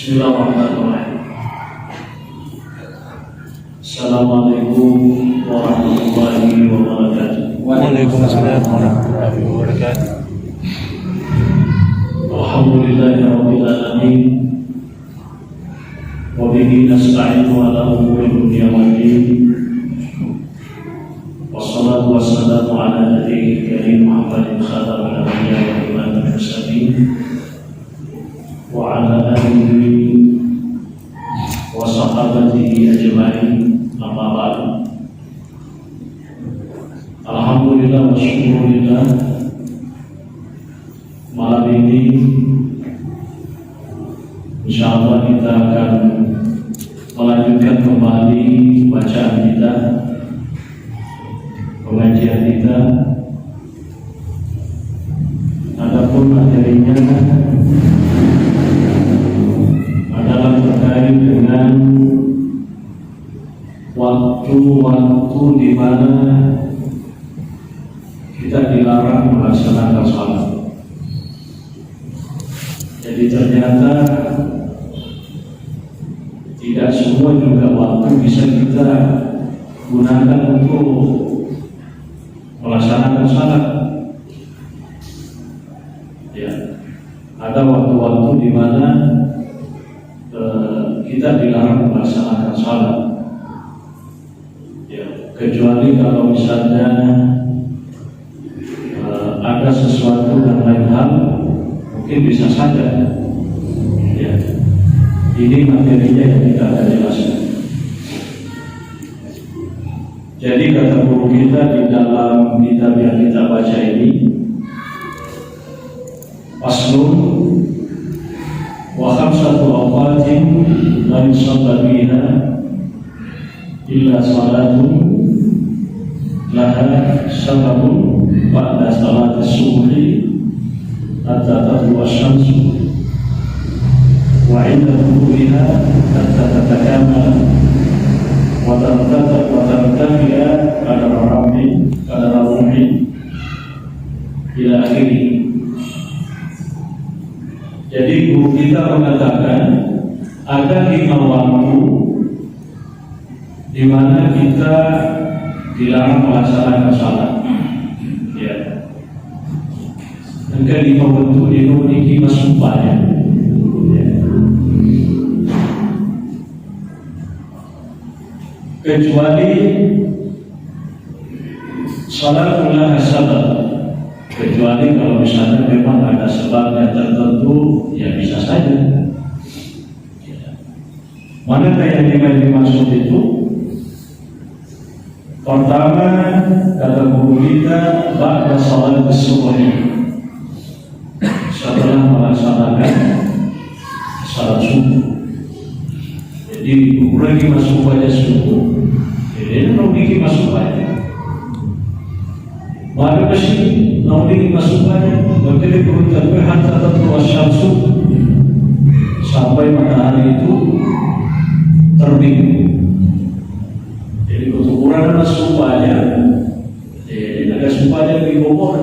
Bismillahirrahmanirrahim. Assalamualaikum warahmatullahi wabarakatuh. Waalaikumsalam warahmatullahi wabarakatuh. Alhamdulillahirabbil alamin. Wa bihi nasta'inu ala umuri dunya waddin. Wassalatu wassalamu ala nabiyil karim Muhammadin khatamin nabiyyin wa imamil mursalin wa ala alihi wa sahabatihi ajma'in. Amma ba'du. Alhamdulillah wa syukurillah, malam ini insyaallah kita akan melanjutkan kembali bacaan kita, pengajian kita. Adapun materinya adalah terkait dengan waktu-waktu di mana kita dilarang melaksanakan salat. Jadi ternyata tidak semua juga waktu bisa kita gunakan untuk melaksanakan salat. Ya, ada waktu-waktu di mana kita dilarang melaksanakan salat. Ya, kecuali kalau misalnya ada sesuatu dan lain hal, mungkin bisa saja. Ya, ini materinya yang kita akan jelaskan. Jadi kata guru kita di dalam kitab yang kita baca ini, Faslun wa khamsatu awqatin la yusalla biha illa salatun laha sababun ba'da salat as-subhi hatta tatlu'a asy-syamsu wa 'inda tulu'iha hatta tatakamala wa tartafi'a qadara rumhi ila akhirih. Jadi guru kita mengatakan ada 5 waktu di mana kita dilarang melaksanakan salat. Ya. Dan kelima waktu ini memiliki masukannya. Ya. Kecuali salat adalah sabab. Kecuali kalau misalnya memang ada sebabnya tertentu, ya bisa saja. Ya. Manakah yang dimaksud itu? Pertama, kata guru kita, ba'da salat as-subhi, setelah melaksanakan salat subuh. Jadi lagi masuk pada subuh, jadi lagi masuk pada. Maka pasti lagi masuk pada. Jadi guru kita hatta tatlu'a asy-syamsu, sampai matahari itu terbit. Jadi ukuran adalah supaya, ada supaya di Bogor.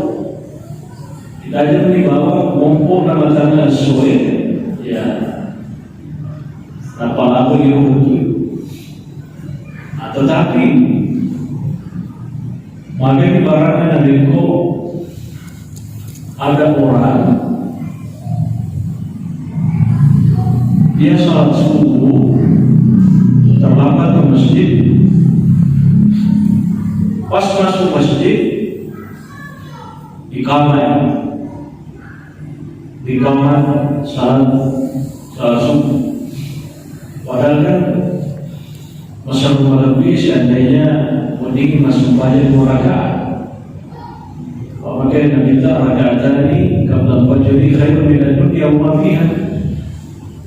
Kita aja di bawah mumpung nama tanah sesuai, ya. Apa lagu yang betul? Tetapi maka ibaratnya dari itu ada orang dia salat subuh terlambat ke masjid. Pas masuk masjid, iqamah salat subuh. Padahal kan masa lebih seandainya mending masuk pada 2 rakaat. Maka kita rakaat tadi qabla al-fajri khairun min ad-dunya wa ma fiha.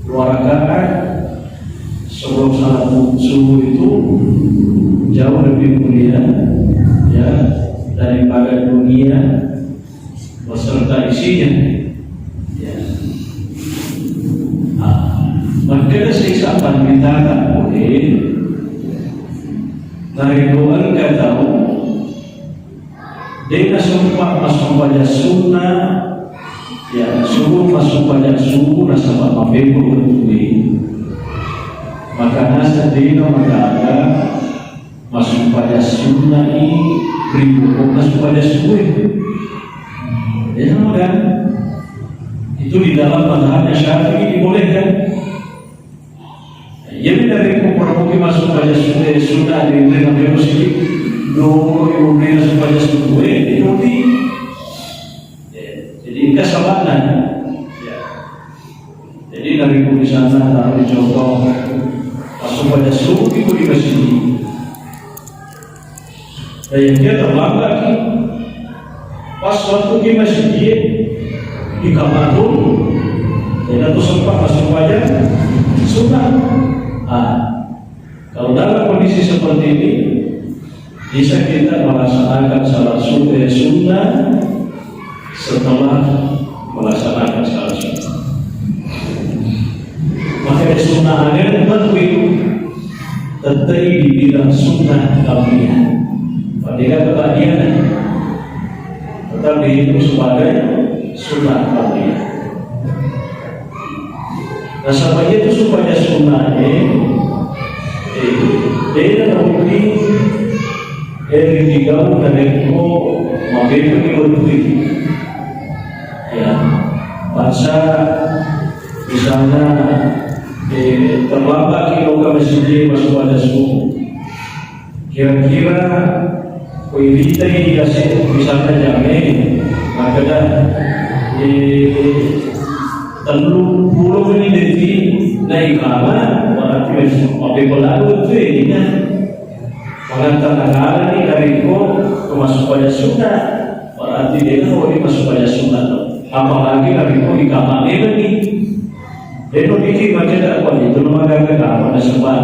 2 rakaat sebelum salat subuh itu jauh lebih mulia, ya, daripada dunia beserta isinya. Ya. Maka seisapan kita tak boleh dari doa kata dia sumpah masuk pada sunnah, ya suruh masuk pada subuh nasabah mabego bertui Makanya sendiri ada masuk pada sunnah ini beribu masuk pada sunnah. Ya kan? Itu di dalam mazhabnya Syafi'i dibolehkan. Jadi dari kumpulan masuk pada sunnah di dalam muslim, dulu ibu masuk pada sunnah itu jadi kesalahan. Jadi dari sana taruh contoh masuk pada sunnah itu di masjid. Dan yang dia terbangga pas waktu di masjid di kamar dulu, dan itu sempat masuk pada sunnah. Kalau dalam kondisi seperti ini, bisa kita melaksanakan salat sunnah setelah melaksanakan salat sunnah. Maka sunnah ada tentu tetapi di bidang sunnah qabliyah. Padahal kebahagiaan tetapi itu sebagai sunnah qabliyah. Nah, sampai itu supaya sunnahnya dia nanti dari tiga dan itu makin lebih ya masa misalnya terlambat kalau ke masjid masuk pada subuh kira-kira kuilita ini kasih misalnya jamin makanya terlalu puluh menit naik kamar berarti mobil lalu itu ini kan mengatakan ini dari itu masuk pada sunnah berarti dia mau masuk pada sunnah apalagi dari itu di kamar ini dia pikir macam apa itu namanya kamar sebab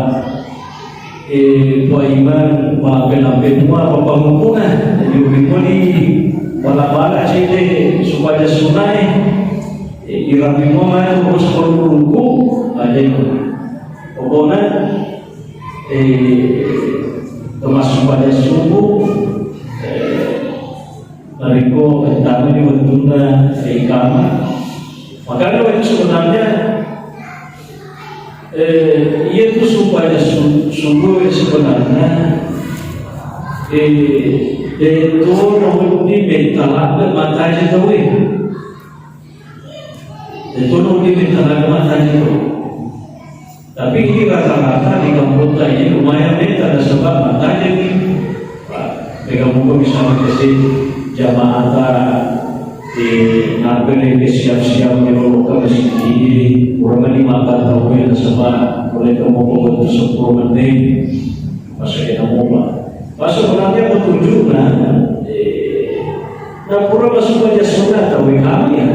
iman maafin apa pengukuran jadi begitu di bala-bala sih supaya sunnah irami mana terus berluku ada itu pokoknya termasuk pada subuh mereka pertama di bertunda ikamah makanya itu sebenarnya itu supaya subuh sebenarnya itu nanti mentalak mata itu itu nanti mentalak mata itu tapi ini rata-rata di kampung ini lumayan beda ada sebab matanya ini kampung bisa dikasih jamaah di nampil ini siap-siap menolong ke sini kurang 5 tahun yang sebab boleh kamu betul 10 menit masuk ke rumah masuk orangnya petunjuk nah kurang masuk aja sunnah tahu kami ya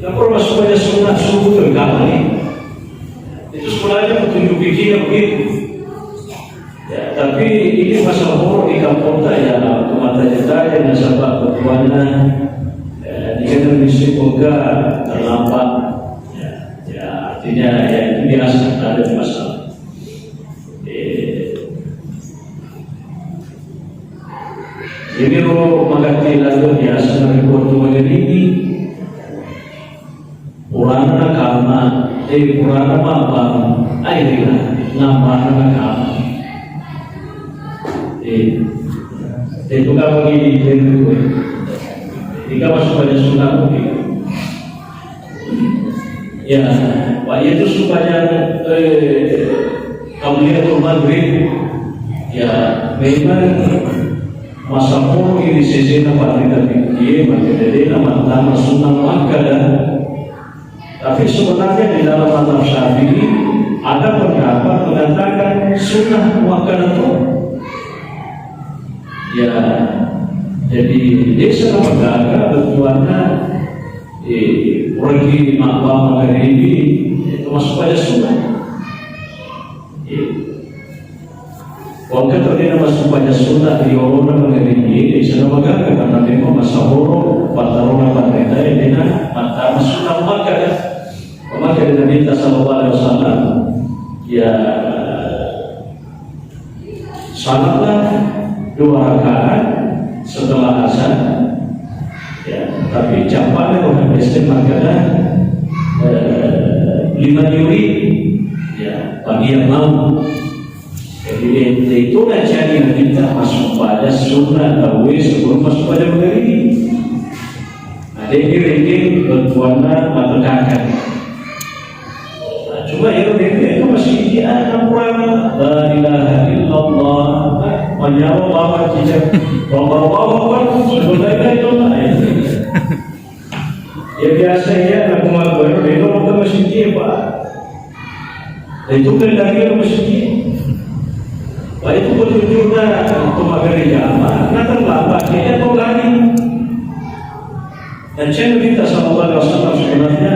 nah kurang masuk aja sunnah subuh tahu kami itu sebenarnya petunjuk pikiran begitu ya, tapi ini masalah buruk di kampung saya mata jeda yang nasabah ketuanya dia termisi boga terlambat ya artinya ya itu biasa ada masalah jadi kalau mengerti lalu biasa dari ketua ini Purana kama Purana mabang airina namanya kama itu kalau begini itu jika masuk pada sunnah mungkin ya Pak itu supaya kamu maghrib ya memang masa pun ini sisi apa kita pikir maka jadi nama nama sunnah muakkadah tapi sebenarnya di dalam mazhab Syafi'i ada pendapat mengatakan sunnah muakkadah itu ya jadi desa negara tujuannya pergi makwam maghribi itu masuk pada sunnah kalau kita tidak masuk pada sunnah di orang maghribi di sana negara karena memang masahoro patarona patenda dengan mata sunnah muakkadah maka Nabi sallallahu alaihi wasallam ya salatlah 2 rakaat setelah asar ya tapi jawabannya kalau istimewa liman yurid, ya bagi yang mau. Jadi itu jadi kita masuk pada sunnah tawi sebelum masuk pada begini. Ada ini bertuana atau kakak. Nah, cuma itu masih dia Quran la ilaha illallah menyawa bawa kita bawa sebenarnya itu lah. Ya biasa ya nak baru dia ke masjid Pak. Itu kan lagi ke masjid. Pak itu bertujuan untuk gereja apa? Nak terlambat dia atau lagi? Dan saya minta sallallahu alaihi wasallam sebenarnya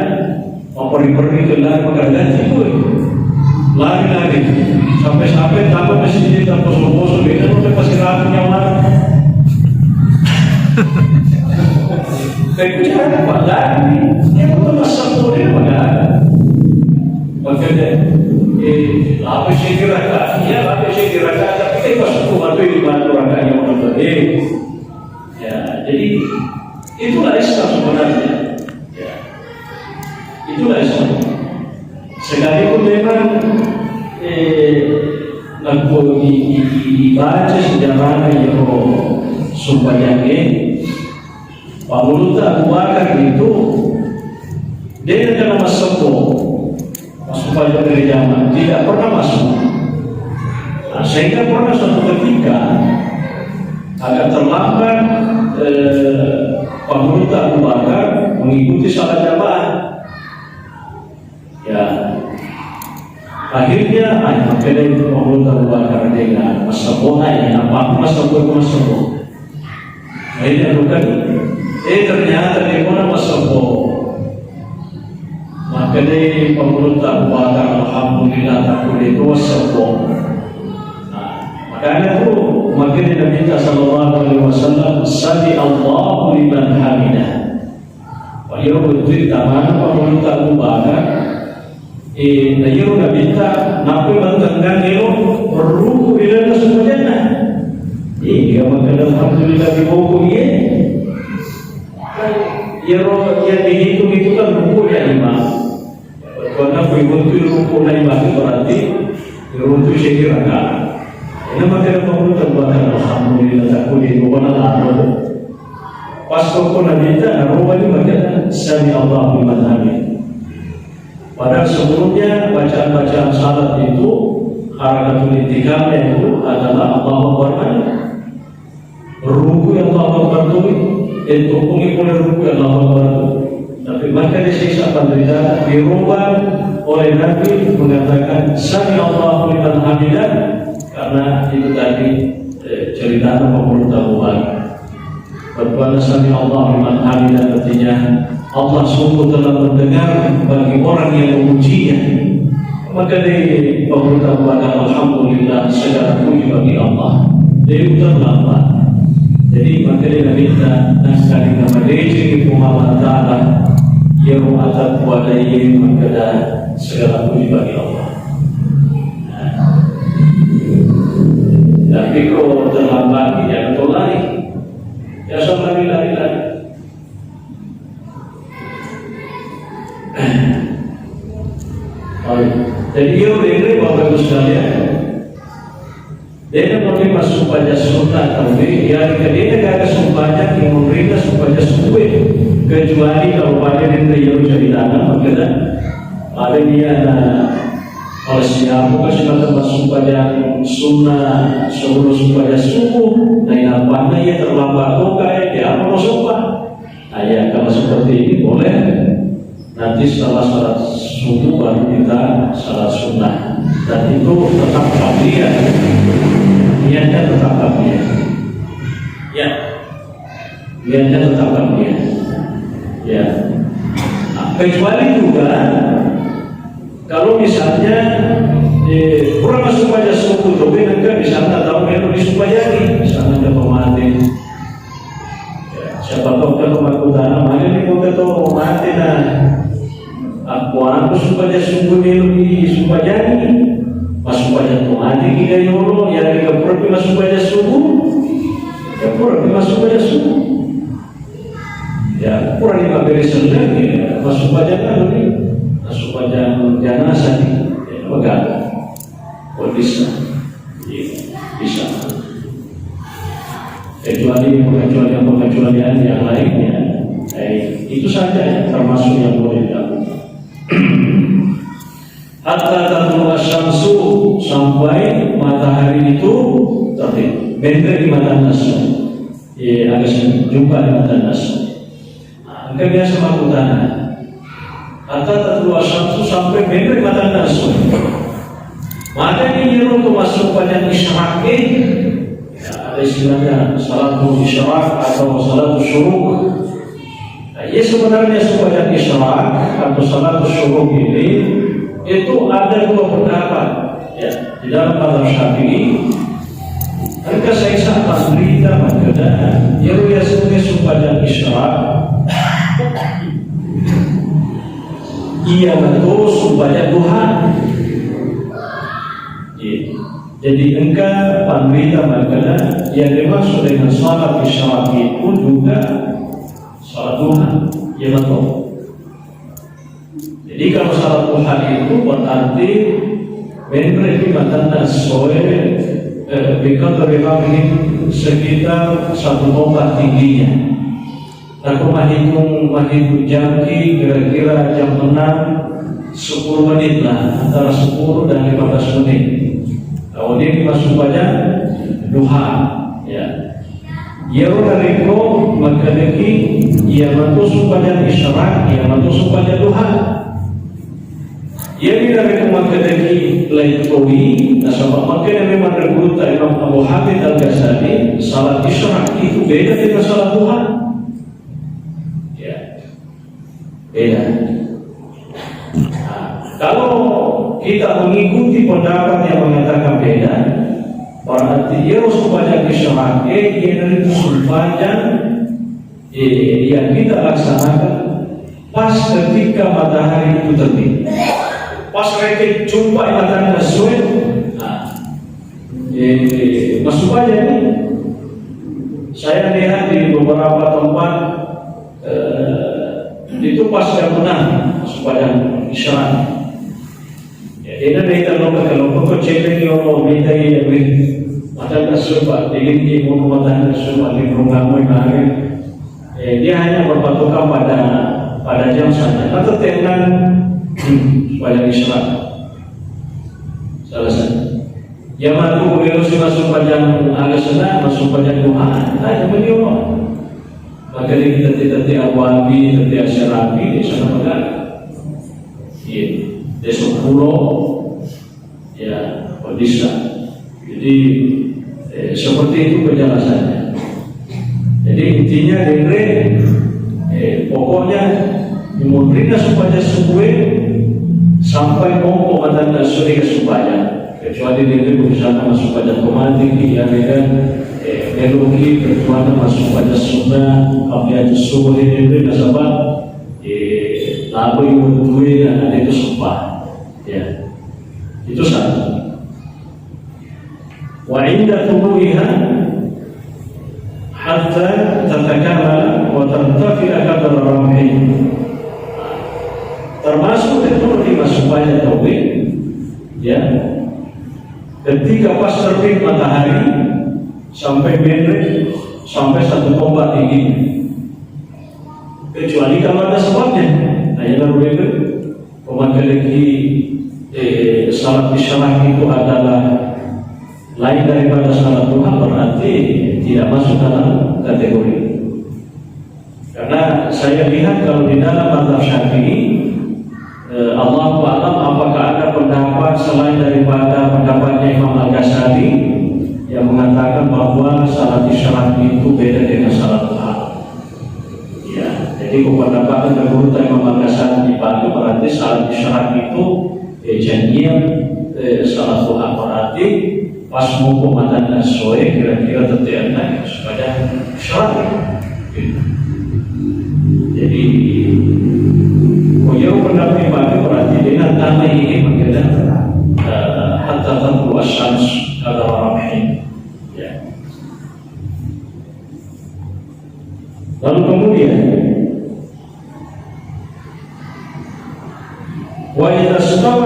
pergi ke lari mengganti itu lari sampai tambah masjid tanpa poso itu udah pasti rapi nyaman. Kecuali Pak lari dia bukan masalah boleh pada makanya apa sih kira-kira tapi kita masuk bantu di bantu orang yang orang ya jadi itulah Islam sebenarnya ya. Itulah Islam sekalipun memang dibaca sejarahnya yang supaya Pak Mulut Abu Bakar itu dia dalam masuk pada gereja tidak pernah masuk. Nah, sehingga pernah suatu ketika agak terlambat Pak Mulut Abu Bakar mengikuti salat jamaah. Ya, akhirnya makanya Pak Mulut Abu Bakar dengan masabona ya, apa masabona. Akhirnya bukan, ternyata di mana masabona. Makanya Pak Mulut Abu Bakar alhamdulillah takut itu wasabona. Makanya Nabi sallallahu alaihi wasallam sami Allahu liman hamidah. Dia betul tamana Pak Mulut Abu Bakar nayo Nabi napi mantanggan iyo ruku ila semuanya. Iya makanya alhamdulillah di buku ini. Ya dihitung itu kan ruku ya imam. Karena berbentuk ruku na imam berarti ruku sekira rakaat. Ini makanya Pak Mulut Abu Bakar alhamdulillah takut di bawah Allah. Pas kau Nabi Nabi makanya sami Allahu liman hamidah. Padahal sebelumnya bacaan-bacaan salat itu harakatul intikamnya itu adalah Allahu Akbar. Ruku yang Allahu Akbar itu mengikulkan ruku yang Allahu Akbar. Tapi maka disiksa penderita dirubah oleh Nabi mengatakan sami Allahu liman hamidah. Karena itu tadi cerita Pak Mulut Abu Bakar. Berbuat sami Allah liman hamidah artinya Allah sungguh telah mendengar bagi orang yang memujinya. Maka dari Pak Mulut Abu Bakar alhamdulillah segala puji bagi Allah. Dia terlambat. Jadi maka dia minta sekali nama dia Muhammad Taala yang atas kuadai maka segala puji bagi Allah. Tapi kalau terlambat jangan tolak ya sama lagi. Jadi ini Bapak Ibu sekalian, dia pakai masuk pada sunnah tapi yang kedua agak sumpahnya yang memberikan supaya sesuai kecuali kalau pada dia jadi tanah makanya ada dia oleh siapa kasih kata masuk pada sunnah sebelum supaya subuh dan apanya ia terlambat kayak dia apa masuk Pak? Ya kalau seperti ini boleh nanti setelah salat subuh baru kita salat sunnah dan itu tetap qabliyah niatnya tetap qabliyah ya niatnya tetap qabliyah ya kecuali juga kalau misalnya kurang masuk pada subuh tapi enggak misalnya tahu yang disupayani misalnya ada pemati siapa tahu kalau makutana mana ni kau tahu mati nah aku supaya subuh ni disupayani masuk pada pemati kita yolo yang kita pergi masuk pada subuh ya pergi masuk pada subuh ya kurang 5 beres lagi masuk pada kan masuk pada janazah pegang bisa bisa kecuali yang lainnya itu saja yang termasuk yang boleh dilakukan. Hatta tatlu asyamsu, sampai matahari itu terbit. Benteng di mata nasu, agak jumpa di mata nasu. Engkau biasa melakukan. Hatta tatlu asyamsu, sampai benteng di mata nasu. Maka ini untuk masuk pada isyraq. Ada istilahnya salatul isyraq atau salatul syuruk. Ya sebenarnya supaya isyraq atau salatul syuruk ini itu ada dua pendapat ya di dalam mazhab Syafi'i. Mereka saya sangat berita makna ya sebagai supaya isyraq ia betul supaya Tuhan. Jadi engkau penderita makna yang dimaksud dengan salat isyraq itu juga salat Tuhan, ya betul. Jadi kalau salat Tuhan itu berarti menerima tanda soe bikadri rahim sekitar 1 tombak tingginya. Aku menghitung jam kira-kira jam 6 10 menit lah, antara 10 dan 15 menit. Kalau dia dimasuk pada duha, ya. Ia mereka maknanya ia masuk pada isyraq, ia masuk pada duha. Ia mereka maknanya laitoi, nasabah maknanya memang berguna Imam Abu Hamid Al-Ghazali, salat isyraq itu beda dengan salat duha. Ya, beda. Kalau kita mengikuti pendapat yang mengatakan beda, berarti dia supaya isyraq ia dari sepanjang yang kita laksanakan pas ketika matahari itu terbit. Pas mereka jumpa matahari sesuai, masuk aja nih. Saya lihat di beberapa tempat itu pas jam 6 supaya isyraq. Ini kita kalau cewek yang minta ini, mata nasuba, ini mau mata nasuba di rumah mereka, dia hanya berpatokan pada jam saja. Atau tenang supaya isyraq. Salah satu. Yang aku beliau masuk pada agak senang, masuk pada Tuhan. Ada beliau. Maka kita tidak awabi, tidak asyarabi, di sana pegang. Besok pulau ya bisa. Jadi seperti itu penjelasannya. Jadi intinya pokoknya memberikan supaya sesuai sampai pokok matanya sudah supaya kecuali berusaha masuk pada otomatik yang kan melogi kecuali masuk pada sunnah apabila subuh ini nasabah lalu dua dan ada itu sumpah. Ya, itu satu. Wa inda tuluiha hatta tatakala wa tartafi'a qadra ramhi. Termasuk itu lima supaya tauhid. Ya. Ketika pas terbit matahari sampai menaik sampai 1 tombak tinggi. Kecuali kalau ada sebabnya. Hanya baru itu pemakai lagi salat isyraq itu adalah lain daripada salat duha, berarti tidak masuk dalam kategori. Karena saya lihat kalau di dalam mazhab Syafi'i, Allahu a'lam apakah ada pendapat selain daripada pendapatnya Imam Al-Ghazali yang mengatakan bahwa salat isyraq itu beda dengan salat duha. Ya, jadi pendapatan menurut Imam Al-Ghazali itu berarti salat isyraq itu janjian salat duha, berarti pas mau pematan sesuai kira-kira tertiapnya supaya isyraq. Jadi yang pendapat itu berarti dengan tambah ini mengenai hatta tatlu asyams qadra ramhi. Ya. Lalu kemudian wa idza stawa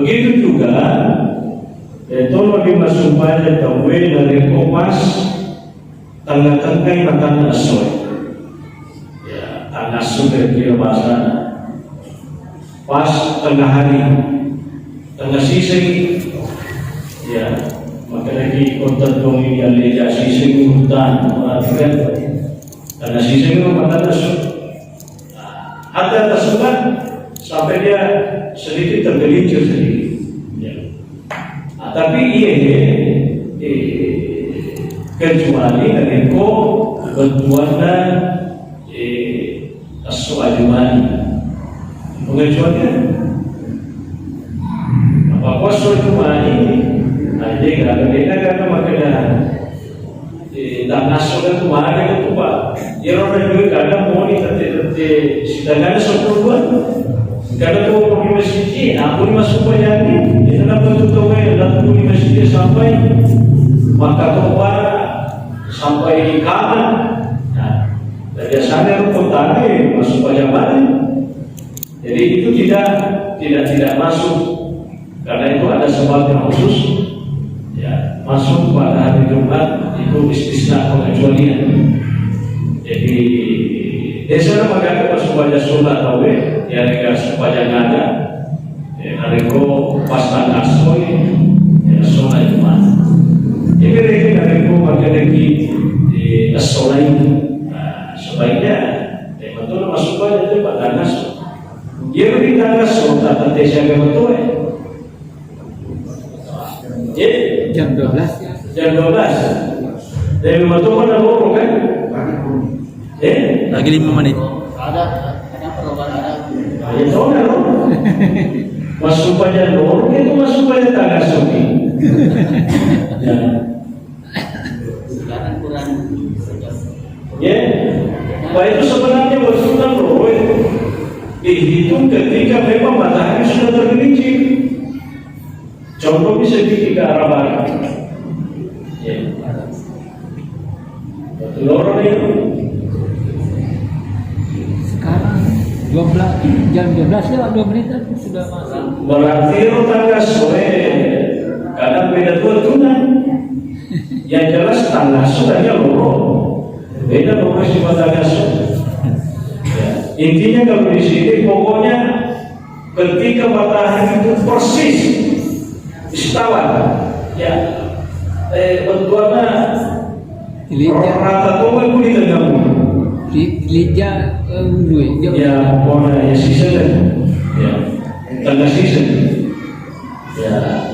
Begitu juga tolong dimasukkan tahu dari kopas tengah-tengah makan asoy. Ya, tengah sumber kira bahasa. Pas tengah hari, tengah sisi, ya, maka lagi konten dongeng yang leja sisi hutan, perhatikan, tengah sisi itu makan asoy. Ada tersebut sampai dia sedikit tergelincir sedikit. Ya. Tapi kecuali dari ko ketuanya aswajumani pengecualian apa aswajumani ada yang beda karena makanya dan aswajumani itu mana itu pak ya orang juga kadang mau nih tete sedangkan sepuluhan kadang tuh mau di masjid aku di masuk banyak ini dalam bentuk dalam di masjid sampai maka toba sampai di kamar. Nah, biasanya rukun tadi masuk banyak banget. Jadi itu tidak masuk karena itu ada sebab yang khusus. Ya, masuk pada hari Jumat itu istisna pengecualian. Jadi biasanya makanya masuk banyak sunat tahu ya mereka supaya ngada. Hari ko pas asoi ya sunat Jumat. Jadi mereka dari ko lagi di asolai sebaiknya betul masuk aja itu pada nas. Dia lebih tanas tak siaga betul. Jam 12. Jam 12. Dari betul mana loro kan? Lagi 5 menit. Ada perubahan ada. Ya tahu kan? Masuk aja loro itu masuk aja tanas oke. Ya. Sekarang kurang. Ya, bahwa itu sebenarnya bersunnah loh. Dihitung ketika memang matahari sudah tergelincir. Contoh bisa di ke arah barat. Ya. Lorong itu. Sekarang 12 jam 12 ya 2 menit sudah masuk. Berarti tanggal sore kadang beda tuan. Yang jelas tanggal sudahnya lorong. Beda lorong si tanggal sore. Intinya kalau di sini pokoknya ketika matahari itu persis istawa, ya, bentuknya rata tuh itu di tengah Lija duit. ya pokoknya ya season, ya tengah season, ya.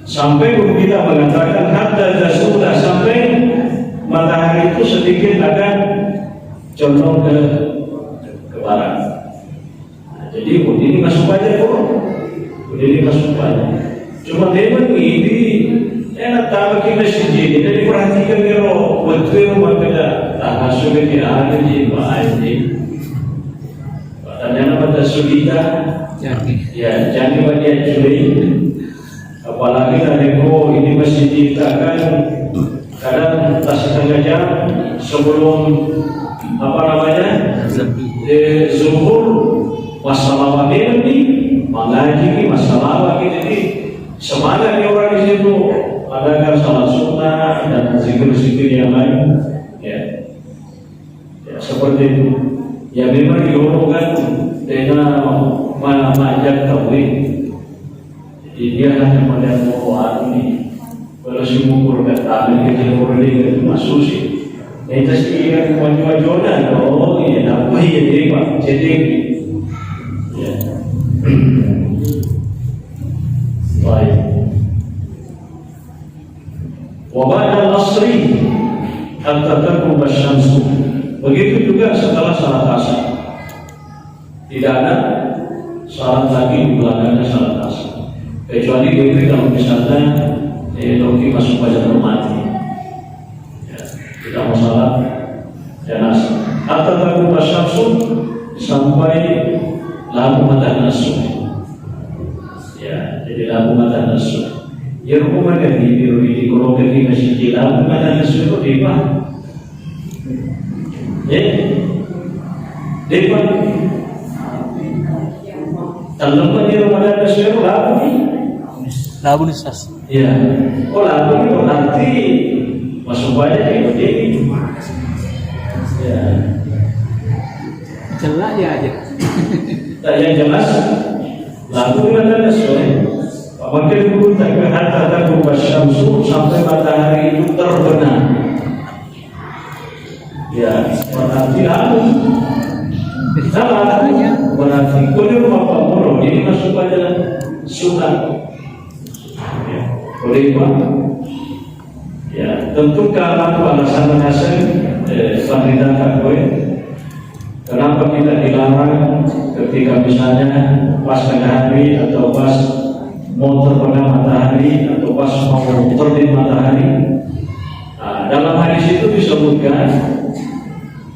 Sampai guru kita mengatakan hatta sudah sampai matahari itu sedikit akan condong ke barat. Nah, jadi ini masuk aja kok. Ini masuk aja. Cuma memang ini enak tahu kita sendiri. Jadi perhatikan kalau betul makanya tak masuk ke ada di ini. Katanya pada sulita. Ya jangan bagian juli. Apalagi dari ini masih dikatakan kadang tak setengah jam sebelum apa namanya zuhur masalah ini mengaji masalah jadi semangat orang di situ adakan salat sunnah dan zikir-zikir yang lain ya seperti itu ya memang dihubungkan dengan mengajak tauhid jadi dia hanya pada mau ini kalau si mengukur kata kita boleh itu masuk sih. Itu sih yang wajib-wajibnya. Oh iya, apa ya dia pak? Jadi, ya. Baik. Wabah al-asri hatta taqum asy-syamsu. Begitu juga setelah salat asar. Tidak ada salat lagi di belakangnya salat asar. Kecuali begitu kalau misalnya Loki masuk pada mati. Tidak masalah jenazah. Atau taqum asy-syamsu sampai lampu matahari nasu. Ya, jadi lampu matahari nasu. Ya rumah kan di kalau pergi masjid lampu matahari nasu itu di mana? Di mana? Kalau dia pada kesuatu lagu ni, Labu ni sas. ya. Oh lagu ni berarti masuk banyak dia begini. Ya. Celak dia aja. Tak yang jelas lagu ni ada sesuai. Maka dulu tak kata berubah syamsu sampai matahari itu terbenam. Ya, berarti lagu. Salah berarti kuliah apa mulu ini masuk pada sunat. Ya, boleh buat. Ya, tentu kalau alasan-alasan panitia kakoi. Kenapa kita dilarang ketika misalnya pas tengah hari atau pas mau terbenam matahari atau pas mau terbit matahari? Nah, dalam hadis itu disebutkan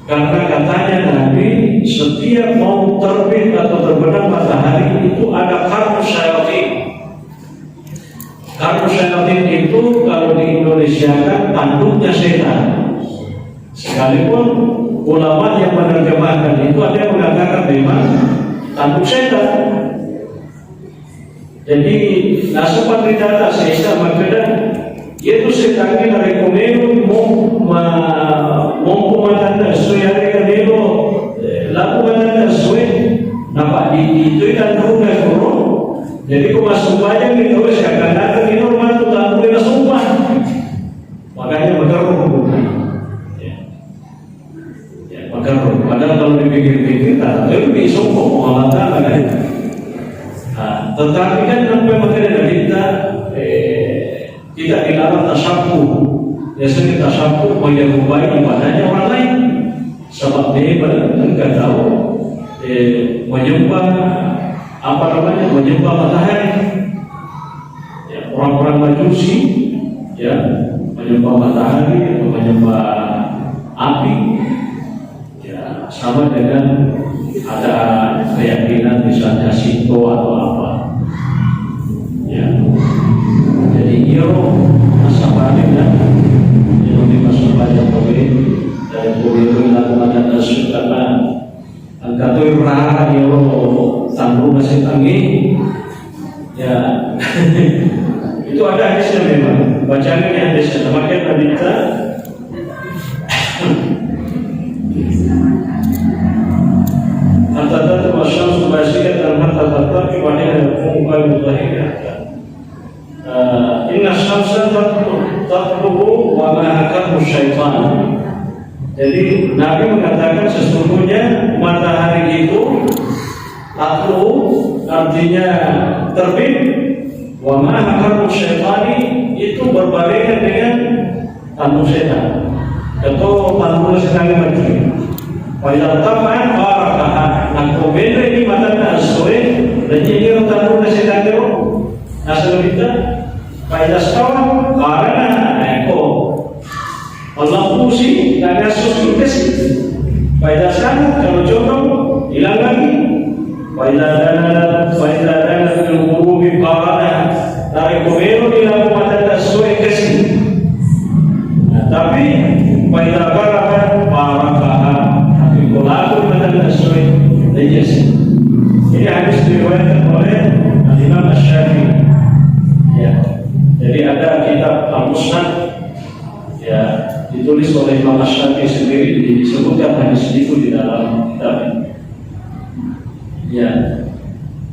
karena katanya Nabi setiap mau terbit atau terbenam matahari itu ada karmus syayatin. Karmus syayatin itu kalau di Indonesia kan tanduknya setan. Sekalipun ulama yang menerjemahkan itu ada yang mengatakan memang tanduk setan. Jadi nasa patrita setan makanya itu setan ini rekomend mau pemandang suyari kadero laku mandang suy nampak di itu kan turun turun. Jadi kau masuk banyak gitu seakan datang ini rumah tu tak boleh sumpah. Makanya bergerak. Padahal kalau dipikir-pikir tak lebih sungguh mengalahkan kan. Tetapi kan sampai makanya kita dilarang tasyabuh. Biasanya tasyabuh menyerupai ibadahnya orang lain. Sebab dia enggak tahu menyembah apa namanya menyembah matahari. Ya, orang-orang Majusi ya menyembah matahari atau menyembah api. Sama dengan ada keyakinan misalnya Shinto atau apa ya. Jadi hero asapane dan yang dimaksud banyak pokoknya dari pokoknya lakukan nasu karena angka tu rara hero sambil masih tinggi ya. Itu ada hadisnya memang bacaan ini hadisnya makanya tadi kita Antara termasuk subasiat dan harta harta kepada pengukar mutahir. Inna syamsa tatlubu wa ma'akahu syaitan. Jadi Nabi mengatakan sesungguhnya matahari itu tatlu artinya terbit wa ma'akahu syaitani itu berbarengan dengan tanduk setan atau tanduk setan mati. Pada taman barakah, nak komen ini matanya asoi, dan ini orang tahu nasi kandero, nasi kita, pada sekarang karena eko, Allah pusi dan asus kita sih, pada sana kalau jodoh hilang lagi, pada dana guru karena dari komen hilang matanya asoi kasih, tapi pada barakah Lalu adalah sesuai dengan ini hadis diriwayatkan oleh Imam Asy-Syafi'i. Ya. Jadi ada kitab Al-Musnad ya ditulis oleh Imam Asy-Syafi'i sendiri disebutkan hadis itu di dalam kitab. Ya.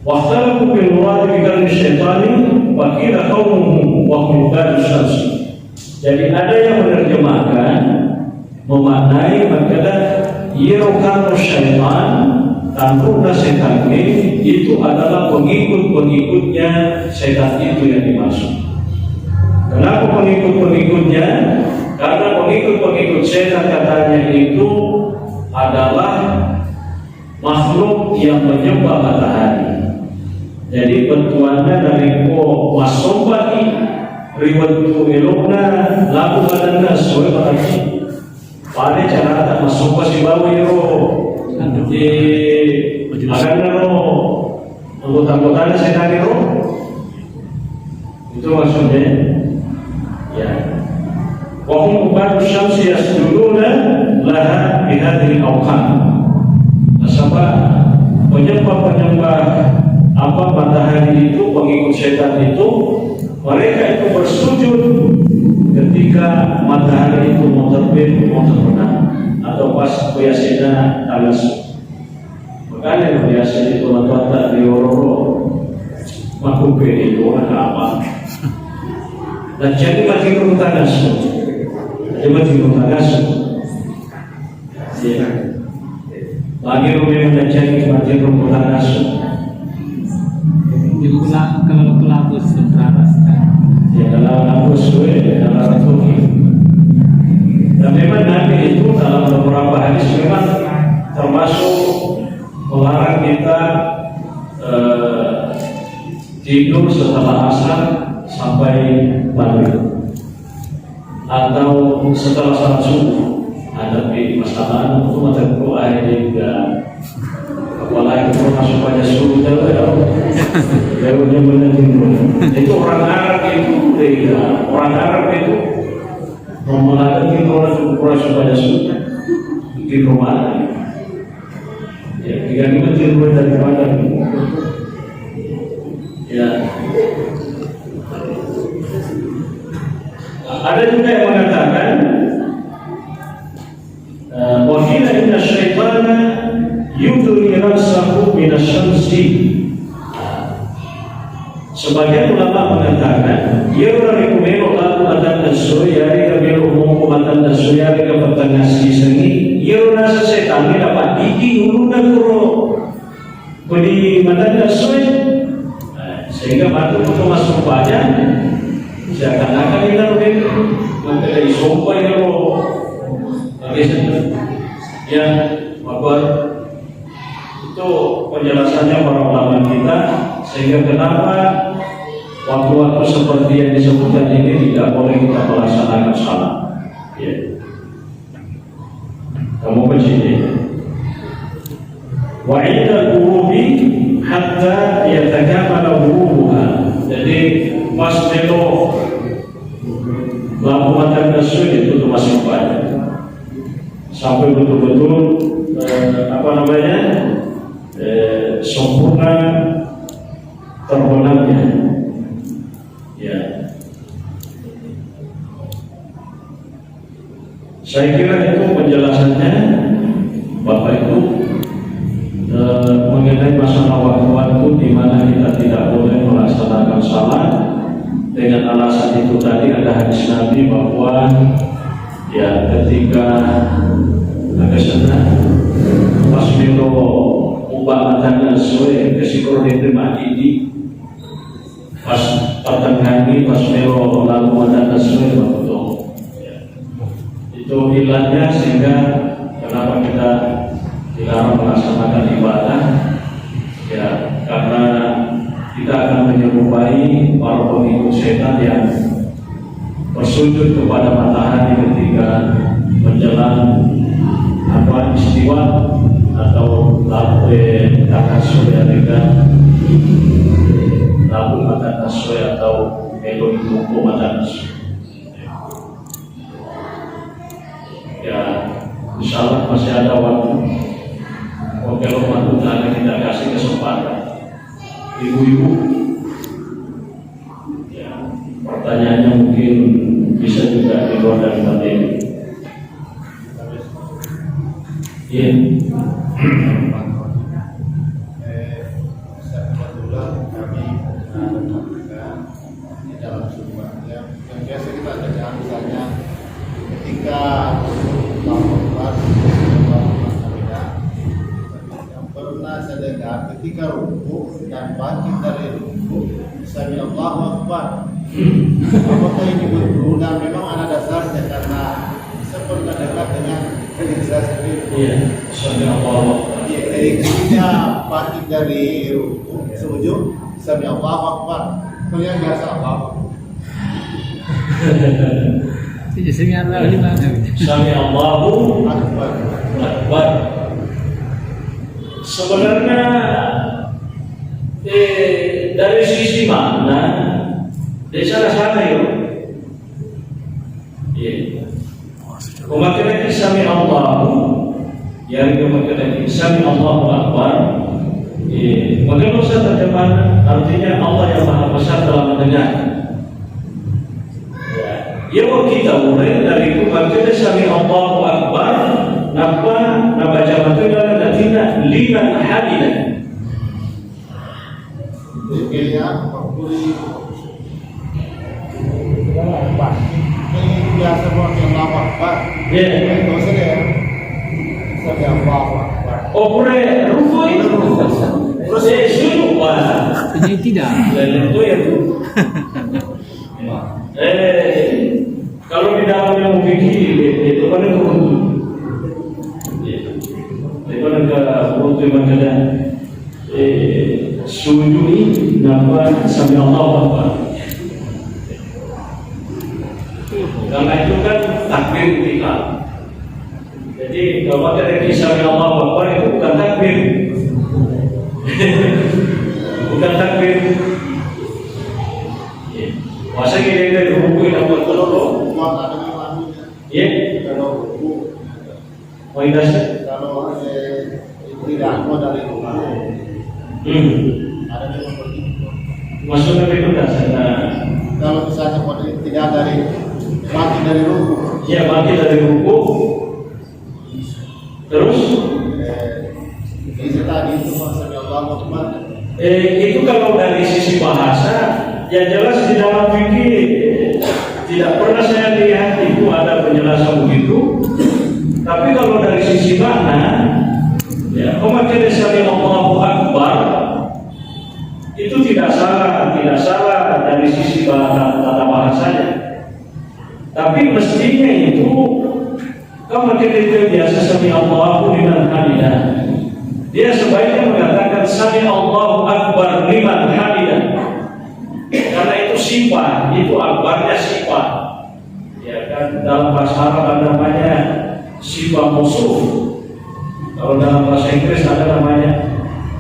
Waqtalaku bil murad bi kalmi syaitani wa qila qaumuhu wa qulubal syams. Jadi ada yang menerjemahkan memaknai makna Yerokan syaitan tanduknya setan itu adalah pengikut-pengikutnya setan itu yang dimaksud. Kenapa pengikut-pengikutnya? Karena pengikut-pengikut setan katanya itu adalah makhluk yang menyembah matahari. Jadi bentuannya dari masombati riwayat elokna lagu badannya sesuai berarti pada cara tak masuk pasti bawa hero di akan hero anggota-anggotanya setan hero itu maksudnya ya wahum ubadu syamsi yasjuduna laha bihadil awqan nasabah penyembah-penyembah setan itu, mereka itu bersujud ketika matahari itu mau terbit, mau terbenam, atau pas biasanya talas. Makanya biasa itu lewat di Ororo, makhluk itu ada apa? Dan jadi mati tanas, jadi mati tanas. Ya, lagi rumah dan jadi mati tanas. Kalau pelaku sentras Ya dalam nafsu dalam tuhi. Dan memang Nabi itu dalam beberapa hadis memang termasuk melarang kita tidur setelah asar sampai maghrib atau setelah salat subuh. Ada di masalah itu macam doa juga. Apalagi termasuk pada subuh itu orang Arab itu orang Arab itu memulakan itu orang pada subuh di rumah. Ya, tiga lima tidur dari mana? Ya. Ada juga yang mengatakan wahina inna syaitana yudri rasahu minasyamsi. Sebagian ulama mengatakan yura rikumero lalu adan nasyari kamero umukumatan nasyari kapatan nasi sengi yura sesetan dapat diki uluna kuro kodi matan nasyari sehingga batu itu masuk badan seakan-akan kita lebih mengenai sumpah yang ya mabar itu penjelasannya para ulama kita sehingga kenapa waktu-waktu seperti yang disebutkan ini tidak boleh kita melaksanakan salat. Ya. Kamu begini. Wa inda qurubi hatta yatakamala wuduha. Jadi pas melo lampu mata nasul itu masuk badan sampai betul-betul sempurna terbenamnya. Ya, saya kira itu penjelasannya Bapak itu mengenai masalah waktu-waktu di mana kita tidak boleh melaksanakan salat dengan alasan itu tadi ada hadis Nabi bahwa ya ketika pas milo ubah matanya sesuai kesikor diterima ini pas pertengahan ini pas milo lalu matanya sesuai betul itu ilahnya sehingga kenapa kita dilarang melaksanakan ibadah ya karena kita akan menyerupai para pengikut setan yang bersujud kepada matahari ketika menjelang istiwa atau lalu akan surya dengan lalu akan surya atau melo itu akan ya insyaallah masih ada waktu. Kalau waktu nanti kita kasih kesempatan ibu-ibu ya pertanyaannya mungkin bisa juga di luar dari materi. Ya. Kebetulan kami di dalam sumpah yang biasa kita baca misalnya ketika yang pernah saya dengar ketika ruku dan bangkit dari ruku sami Allahu Akbar. Apakah ini betul dan memang ada dasarnya karena saya pernah dengar dengan saya sendiri. Iya, sami Allahu Akbar. Jadi ketika bangkit dari ruku sujud sami Allahu Akbar. Kalian biasa apa? Jadi sehingga di mana? Sami Allahu Akbar. Akbar. Sebenarnya dari sisi makna dari sana yuk. Iya. Memakai lagi sami Allahu, yang memakai lagi sami Allahu Akbar. Menurut saya terjemahan artinya Allah yang Maha Besar telah kita mulai dari itu baca sami Allahu Akbar. Napa baca itu adalah nantinya liman hamidah. Pilihan Pakuri ini biasa buat yang lama Pak. Ya. Itu saja. Sami Allahu Akbar. Oh, pure rukui. Terus sujud Pak. Jadi tidak. Dan itu ya tuh. Kalau di dalam yang fikih itu kan itu kan ke untuk makna sujudi napa sami Allahu Akbar. Karena itu kan takbir ketika. Jadi kalau ada sami Allahu Akbar itu bukan takbir. Bukan takbir. Masa kita dari ruku yang buat telur, ya. Kalau ruku, Oh ini dasar. kalau tidak mau dari ruku, ada yang begitu. Maksudnya itu dasar. Kalau misalnya tidak dari mati dari ruku, Ya bangkit dari ruku, terus itu tadi itu maksudnya Allah Akbar. itu kalau dari sisi bahasa. Yang jelas di dalam fikih tidak pernah saya lihat itu ada penjelasan begitu. Tapi kalau dari sisi makna, ya memakai sami Allahu Akbar itu tidak salah dari sisi tata bahasanya. Tapi mestinya itu kalau kita biasa sami Allahu liman hamidah, dia sebaiknya mengatakan sami Allahu Akbar liman hamidah. Karena itu sifat, itu akbarnya sifat. Ya kan dalam bahasa Arab ada namanya sifat musuh. Kalau dalam bahasa Inggris ada namanya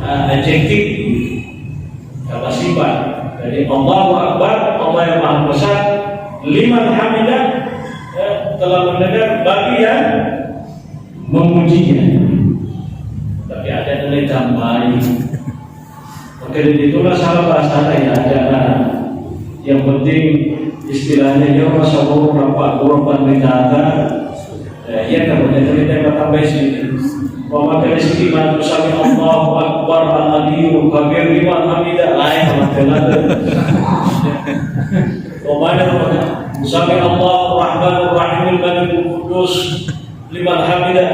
adjektif. Kata sifat. Jadi Allahu Akbar, Allah yang Maha Besar, liman hamidah, telah mendengar bagi yang memujinya. Tapi ada nilai tambahan. Maka itulah salah bahasa ya, jangan yang penting istilahnya ya masyaallah berapa korban ditata ya kalau cerita yang tambah sini bahwa dari segi mantu sami Allahu Akbar al-Aliyyu kabir liman hamidah lain masalah Omana sami Allahu Rahmanur Rahim Malikul Qudus liman hamidah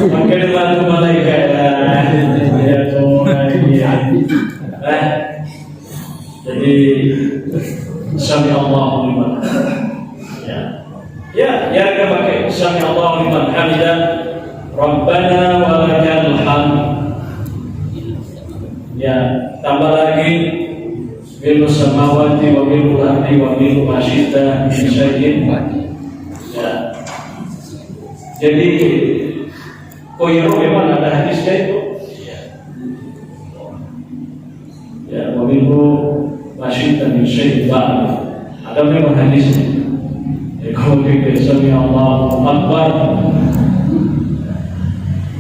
Makin bantu malaikat ya jadi sami Allahu liman ya kita pakai sami Allahu liman hamidah Rabbana wa lakal hamd ya tambah lagi Milu samawati wa milu ardi wa milu masyita min syai'in ya. Jadi koyro memang ada hadisnya itu ya wa milu masyita min syai'in ada memang hadisnya ya kalau kita sami Allahu Akbar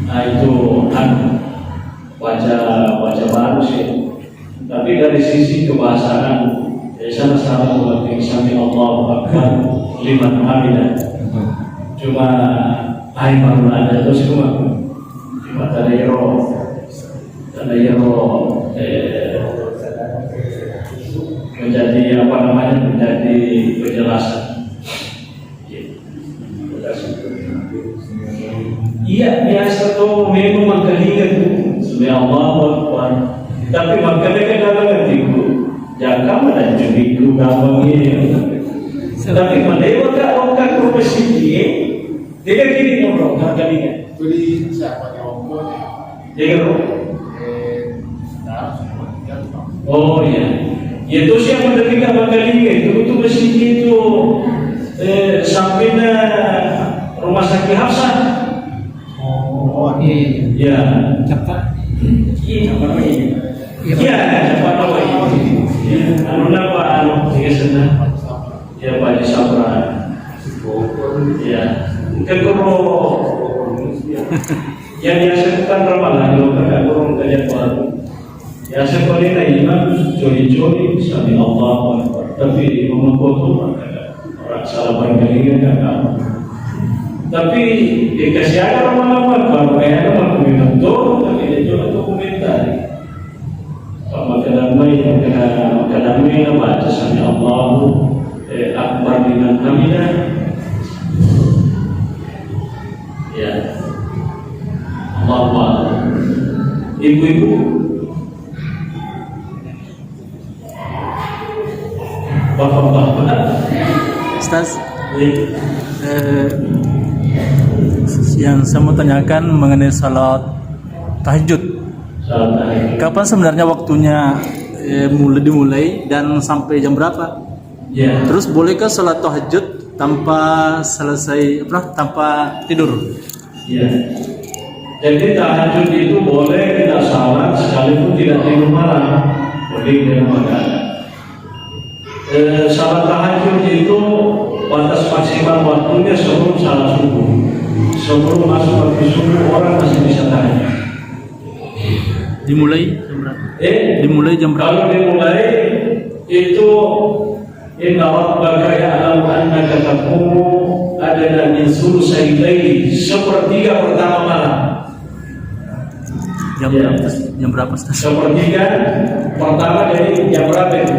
nah itu baca baru sih. Tapi dari sisi kebahasaan, sana sama seperti sami Allahu Akbar liman hamidah. Cuma baru ada terus cuma tadayro menjadi apa namanya menjadi penjelasan. Iya biasa tuh memang mengkalingan sami Allahu Akbar. Tapi makanya kadang-kadang itu jangan ada jubiku gampangnya. Tapi mendewa orang profesi dia gini ngomong harganya. Beli siapa yang ngomongnya? Dia oh iya. Itu siapa menderita makanya itu mesin itu sampingnya rumah sakit Hafsah. Oh iya. Ya. Cepat. Iya. Iya, cepat apa ini? Anu napa anu tiga senang. Ya Pak Sabra. Ya. Kekoro Yang dihasilkan ramalan kalau kakak kurung kalian baru. Ya seperti ini imam jori-jori sami Allah Akbar. Tapi memotong orang salah panggilnya kakak. Tapi dikasih ada ramalan kalau kayak ada komentar, tapi dia juga tu komentar. Maka damai baca sami Allah Akbar dengan hamidah. Ya. Allah, ibu-ibu, bapak-bapak, Ustaz, yang saya mau tanyakan mengenai salat tahajud. salat tahajud. Kapan sebenarnya waktunya dimulai dan sampai jam berapa? Ya, Terus bolehkah salat tahajud tanpa tanpa tidur? ya. Jadi tahajud itu boleh kita salat sekalipun tidak tidur malam, boleh di rumah keadaan. Salat tahajud itu batas maksimal waktunya sebelum salat subuh. Sebelum masuk waktu subuh orang masih bisa tahajud. Dimulai jam berapa? Dimulai jam berapa? Kalau dimulai itu inna rabbaka ya'lamu annaka taqumu adana min sulusai laili, sepertiga pertama malam. Jam Ya. berapa? Jam berapa, Ustaz? Sepertiga pertama dari jam berapa itu?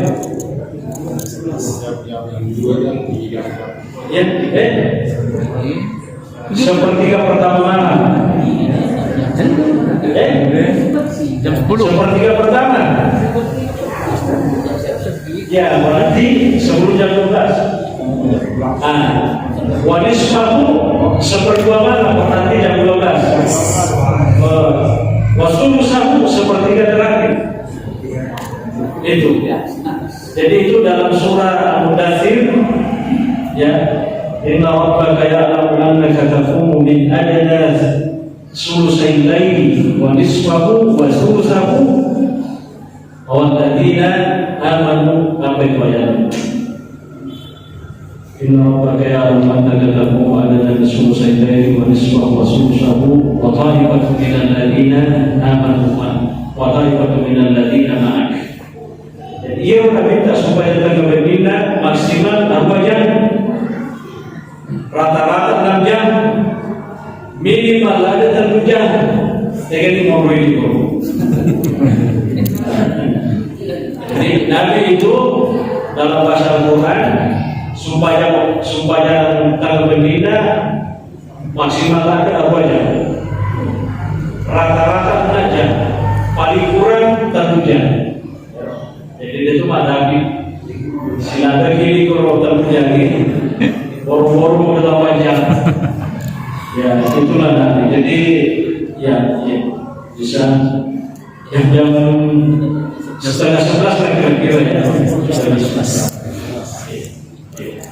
Ya, sepertiga pertama malam. Jam 10. Sepertiga pertama. Ya, berarti sebelum jam 12. Wanisfahu sepertiga malam, berarti jam 12. Wasulusahu sepertiga terakhir. Itu. Jadi itu dalam surah Al-Mudaththir, ya. Inna rabbaka ya'lamu annaka taqumu min adna sulusai laili wa nisfahu wa sulusahu wa alladziina amanu sampai ayat. Inna rabbaka ya'lamu annaka taqumu adna sulusai laili wa nisfahu wa sulusahu wa ta'ifatun minal ladziina amanu wa ta'ifatun minal ladziina ma'ak. Ia meminta supaya datang ke Madinah maksimal 2 jam, rata-rata 6 jam, minimal ada 1 jam. Dengan ini mau ini Jadi Nabi itu dalam bahasa Al-Quran supaya datang ke Madinah maksimal ada 2 jam, rata-rata 6 jam, paling kurang 1 jam. Jadi itu Nabi silada kiri kalau terjadi boro-boro dalam wajah. Ya itulah Nabi. Jadi ya bisa jam 10:30 kira-kira ya. 10:30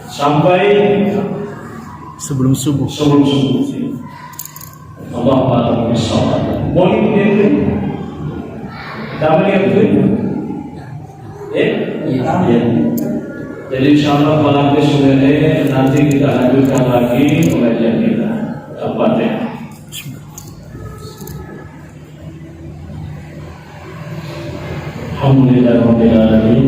sampai Sebelum subuh. Allah Akbar. Boleh itu. Kita melihat itu. Ya. Jadi insyaallah malam sore nanti kita lanjutkan lagi pengajian kita. Al-Fatihah. Alhamdulillahirabbil alamin.